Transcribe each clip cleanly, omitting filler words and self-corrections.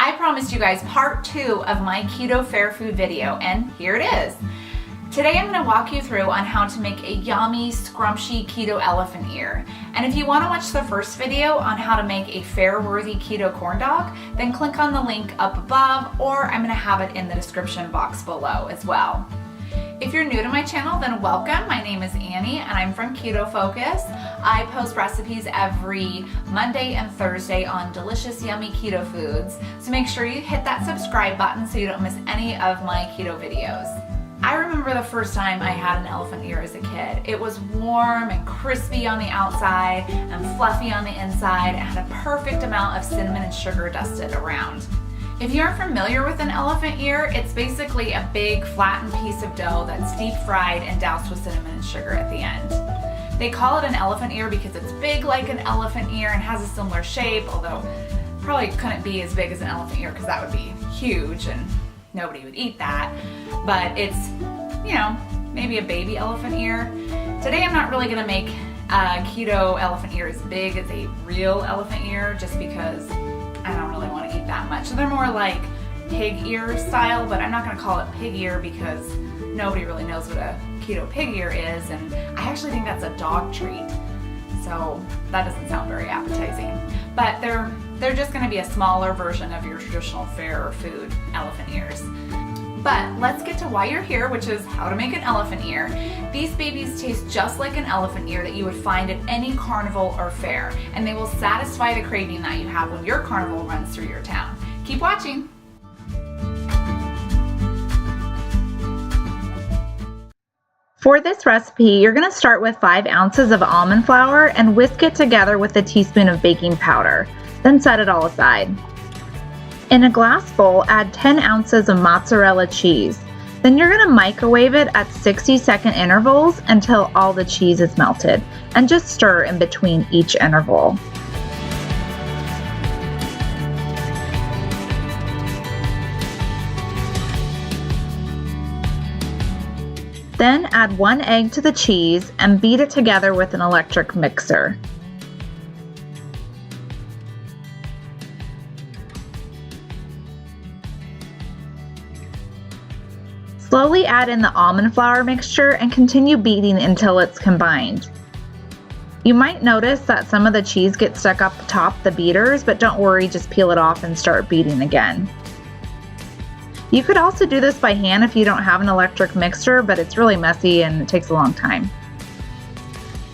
I promised you guys part 2 of my keto fair food video, and here it is. Today I'm going to walk you through on how to make a yummy, scrumptious keto elephant ear. And if you want to watch the first video on how to make a fair-worthy keto corn dog, then click on the link up above, or I'm going to have it in the description box below as well. If you're new to my channel, then welcome. My name is Annie and I'm from Keto Focus. I post recipes every Monday and Thursday on delicious, yummy keto foods. So make sure you hit that subscribe button so you don't miss any of my keto videos. I remember the first time I had an elephant ear as a kid. It was warm and crispy on the outside and fluffy on the inside and had a perfect amount of cinnamon and sugar dusted around. If you aren't familiar with an elephant ear, it's basically a big flattened piece of dough that's deep fried and doused with cinnamon and sugar at the end. They call it an elephant ear because it's big like an elephant ear and has a similar shape, although probably couldn't be as big as an elephant ear because that would be huge and nobody would eat that. But it's, maybe a baby elephant ear. Today I'm not really gonna make a keto elephant ear as big as a real elephant ear just because I don't really want to eat that much. So they're more like pig ear style, but I'm not going to call it pig ear because nobody really knows what a keto pig ear is, and I actually think that's a dog treat. So that doesn't sound very appetizing. But they're just going to be a smaller version of your traditional fair food elephant ears. But let's get to why you're here, which is how to make an elephant ear. These babies taste just like an elephant ear that you would find at any carnival or fair, and they will satisfy the craving that you have when your carnival runs through your town. Keep watching. For this recipe, you're going to start with 5 ounces of almond flour and whisk it together with a teaspoon of baking powder. Then set it all aside. In a glass bowl, add 10 ounces of mozzarella cheese. Then you're going to microwave it at 60-second intervals until all the cheese is melted, and just stir in between each interval. Then add 1 egg to the cheese and beat it together with an electric mixer. Slowly add in the almond flour mixture and continue beating until it's combined. You might notice that some of the cheese gets stuck up top the beaters, but don't worry, just peel it off and start beating again. You could also do this by hand if you don't have an electric mixer, but it's really messy and it takes a long time.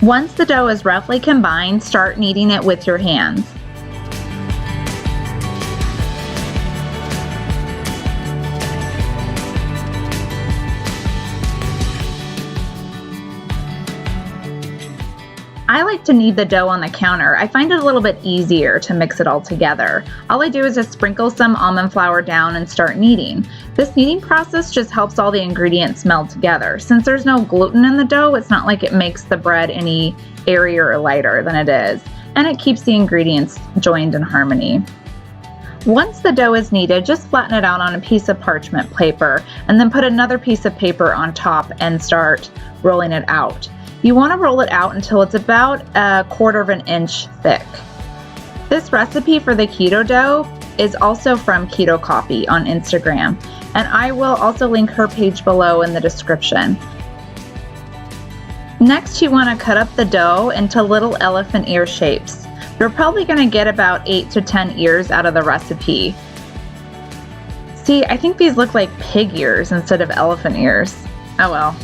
Once the dough is roughly combined, start kneading it with your hands. I like to knead the dough on the counter. I find it a little bit easier to mix it all together. All I do is just sprinkle some almond flour down and start kneading. This kneading process just helps all the ingredients meld together. Since there's no gluten in the dough, it's not like it makes the bread any airier or lighter than it is, and it keeps the ingredients joined in harmony. Once the dough is kneaded, just flatten it out on a piece of parchment paper and then put another piece of paper on top and start rolling it out. You want to roll it out until it's about 1/4 of an inch thick. This recipe for the keto dough is also from Keto Copy on Instagram, and I will also link her page below in the description. Next, you want to cut up the dough into little elephant ear shapes. You're probably going to get about 8 to 10 ears out of the recipe. See, I think these look like pig ears instead of elephant ears. Oh well.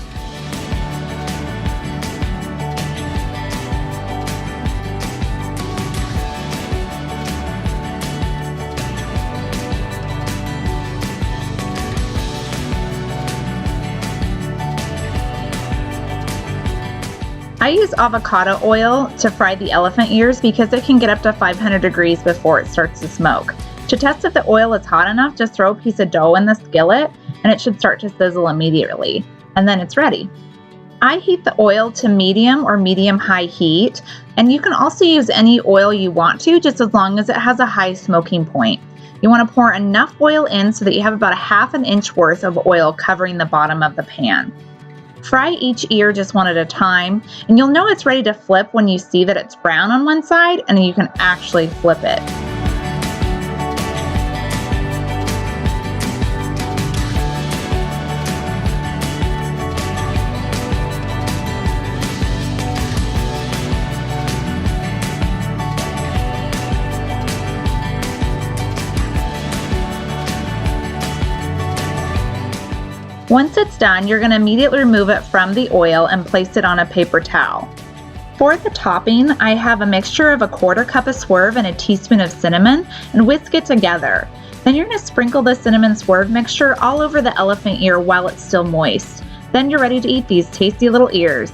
I use avocado oil to fry the elephant ears because it can get up to 500 degrees before it starts to smoke. To test if the oil is hot enough, just throw a piece of dough in the skillet and it should start to sizzle immediately, and then it's ready. I heat the oil to medium or medium-high heat, and you can also use any oil you want to, just as long as it has a high smoking point. You want to pour enough oil in so that you have about 1/2 inch worth of oil covering the bottom of the pan. Fry each ear just one at a time, and you'll know it's ready to flip when you see that it's brown on one side and you can actually flip it. Once it's done, you're going to immediately remove it from the oil and place it on a paper towel. For the topping, I have a mixture of a 1/4 cup of Swerve and a teaspoon of cinnamon, and whisk it together. Then you're going to sprinkle the cinnamon Swerve mixture all over the elephant ear while it's still moist. Then you're ready to eat these tasty little ears.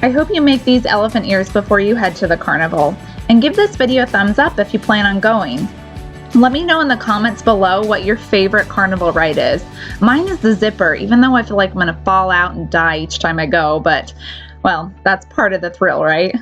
I hope you make these elephant ears before you head to the carnival. And give this video a thumbs up if you plan on going. Let me know in the comments below what your favorite carnival ride is. Mine is the zipper, even though I feel like I'm gonna fall out and die each time I go, but well, that's part of the thrill, right?